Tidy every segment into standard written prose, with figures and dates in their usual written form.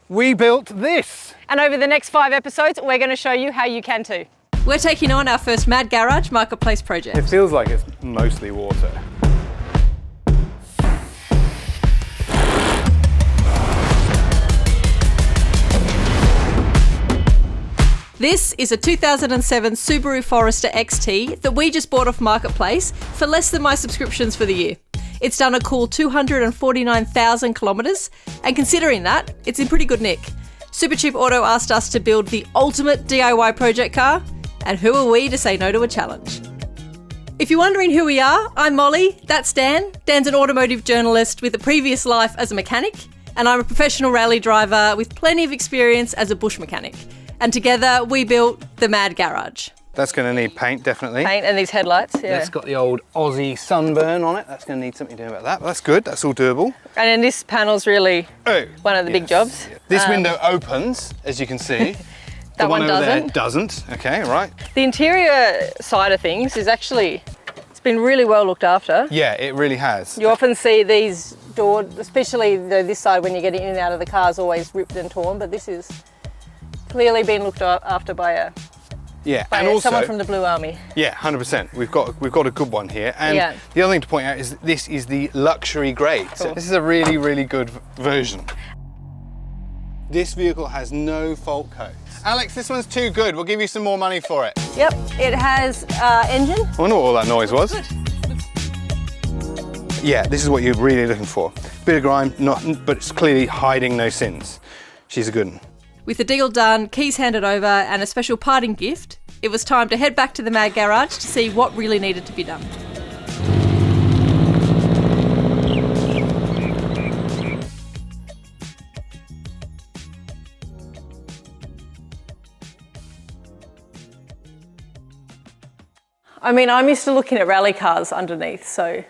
We built this. And over the next 5 episodes, we're going to show you how you can too. We're taking on our first Mad Garage Marketplace project. It feels like it's mostly water. This is a 2007 Subaru Forester XT that we just bought off Marketplace for less than my subscriptions for the year. It's done a cool 249,000 kilometres, and considering that, it's in pretty good nick. Supercheap Auto asked us to build the ultimate DIY project car, and who are we to say no to a challenge? If you're wondering who we are, I'm Molly, that's Dan. Dan's an automotive journalist with a previous life as a mechanic, and I'm a professional rally driver with plenty of experience as a bush mechanic. And together we built the Mad Garage. That's going to need paint, definitely. Paint and these headlights, yeah. That's got the old Aussie sunburn on it. That's going to need something doing about that. But that's good. That's all doable. And then this panel's really one of the big jobs. Yeah. This window opens, as you can see. That one over doesn't. there doesn't. Okay, right. The interior side of things is actually, it's been really well looked after. Yeah, it really has. You often see these doors, especially this side when you're getting in and out of the car, is always ripped and torn, but this is clearly been looked after by someone from the Blue Army. Yeah, 100%. We've got a good one here. And the other thing to point out is that this is the luxury grade. Cool. So this is a really, really good version. This vehicle has no fault codes. Alex, this one's too good. We'll give you some more money for it. Yep, it has engine. I wonder what all that noise was. Good. Yeah, this is what you're really looking for. Bit of grime, but it's clearly hiding no sins. She's a good one. With the deal done, keys handed over, and a special parting gift, it was time to head back to the Mad Garage to see what really needed to be done. I mean, I'm used to looking at rally cars underneath, so...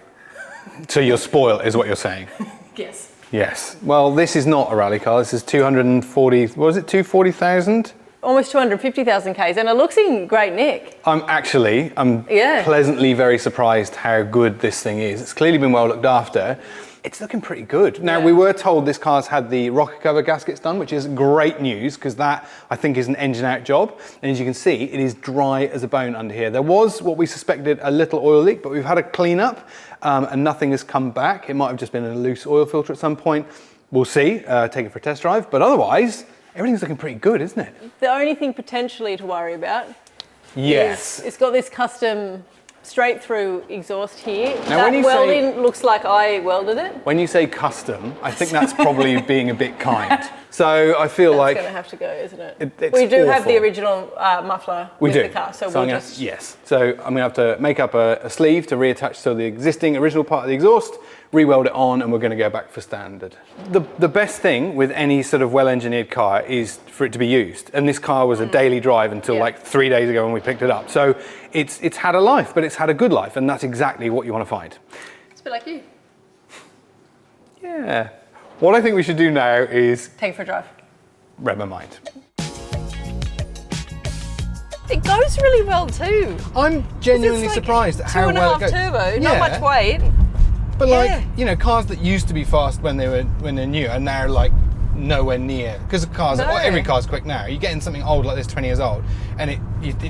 So you're spoiled, is what you're saying? Yes. Yes. Well, this is not a rally car. This is 240, what was it, 240,000? Almost 250,000 Ks, and it looks in great nick. I'm pleasantly very surprised how good this thing is. It's clearly been well looked after. It's looking pretty good. Now, we were told this car's had the rocker cover gaskets done, which is great news, because that, I think, is an engine out job. And as you can see, it is dry as a bone under here. There was what we suspected a little oil leak, but we've had a clean up and nothing has come back. It might have just been a loose oil filter at some point. We'll see, take it for a test drive. But otherwise, everything's looking pretty good, isn't it? The only thing potentially to worry about is it's got this custom straight through exhaust here. Now, that welding looks like I welded it. When you say custom, I think that's probably being a bit kind. So I feel like it's going to have to go, isn't it? It's we do have awful. the original muffler with the car, so we'll just... Yes. So I'm going to have to make up a sleeve to reattach to the existing original part of the exhaust, re-weld it on, and we're going to go back for standard. The best thing with any sort of well-engineered car is for it to be used. And this car was a daily drive until like 3 days ago when we picked it up. So it's had a life, but it's had a good life, and that's exactly what you want to find. It's a bit like you. Yeah. What I think we should do now is... Take it for a drive. Read my mind. It goes really well too. I'm genuinely surprised at how well it goes. 2.5 turbo, not much weight. But like, you know, cars that used to be fast when they're new are now like nowhere near, because every car's quick now. You get in something old like this, 20 years old, and it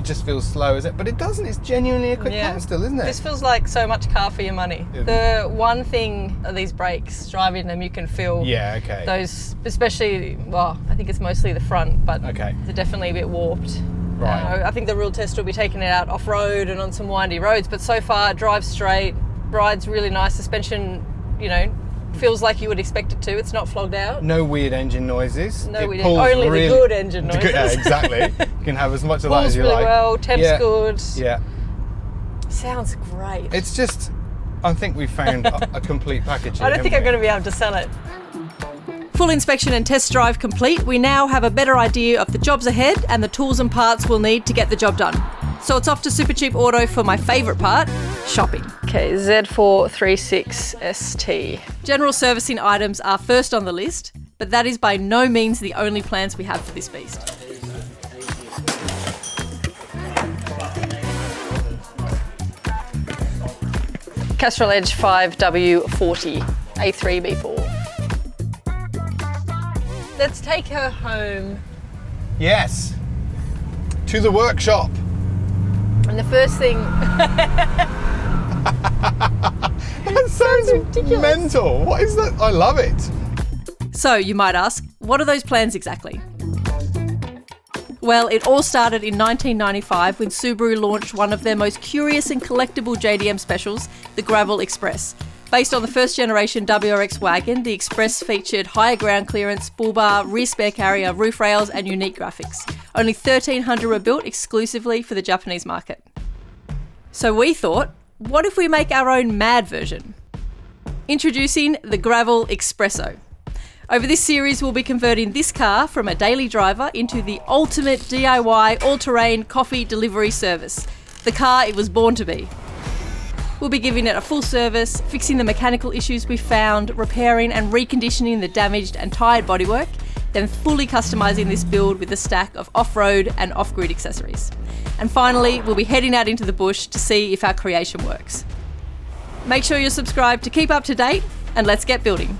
just feels slow, is it? But it doesn't. It's genuinely a quick car still, isn't it? This feels like so much car for your money. The one thing are these brakes, driving them, you can feel those, especially, well, I think it's mostly the front, but they're definitely a bit warped. Right. I think the real test will be taking it out off-road and on some windy roads, but so far it drives straight, rides really nice, suspension, you know, feels like you would expect it to. It's not flogged out. No weird engine noises. Only the good engine noises. Yeah, exactly. You can have as much of that as you really like. Well, temp's good. Yeah. Sounds great. It's just, I think we found a complete package here. I don't think I'm going to be able to sell it. Full inspection and test drive complete, we now have a better idea of the jobs ahead and the tools and parts we'll need to get the job done. So it's off to Supercheap Auto for my favourite part, shopping. Okay, Z436 ST. General servicing items are first on the list, but that is by no means the only plans we have for this beast. Castrol Edge 5W40 A3 B4. let's take her home. Yes. To the workshop. And the first thing... That sounds ridiculous. Mental. What is that? I love it. So, you might ask, what are those plans exactly? Well, it all started in 1995 when Subaru launched one of their most curious and collectible JDM specials, the Gravel Express. Based on the first generation WRX wagon, the Express featured higher ground clearance, bull bar, rear spare carrier, roof rails and unique graphics. Only 1,300 were built exclusively for the Japanese market. So we thought, what if we make our own mad version? Introducing the Gravel Espresso. Over this series, we'll be converting this car from a daily driver into the ultimate DIY all-terrain coffee delivery service. The car it was born to be. We'll be giving it a full service, fixing the mechanical issues we found, repairing and reconditioning the damaged and tired bodywork, then fully customising this build with a stack of off-road and off-grid accessories. And finally, we'll be heading out into the bush to see if our creation works. Make sure you're subscribed to keep up to date, and let's get building.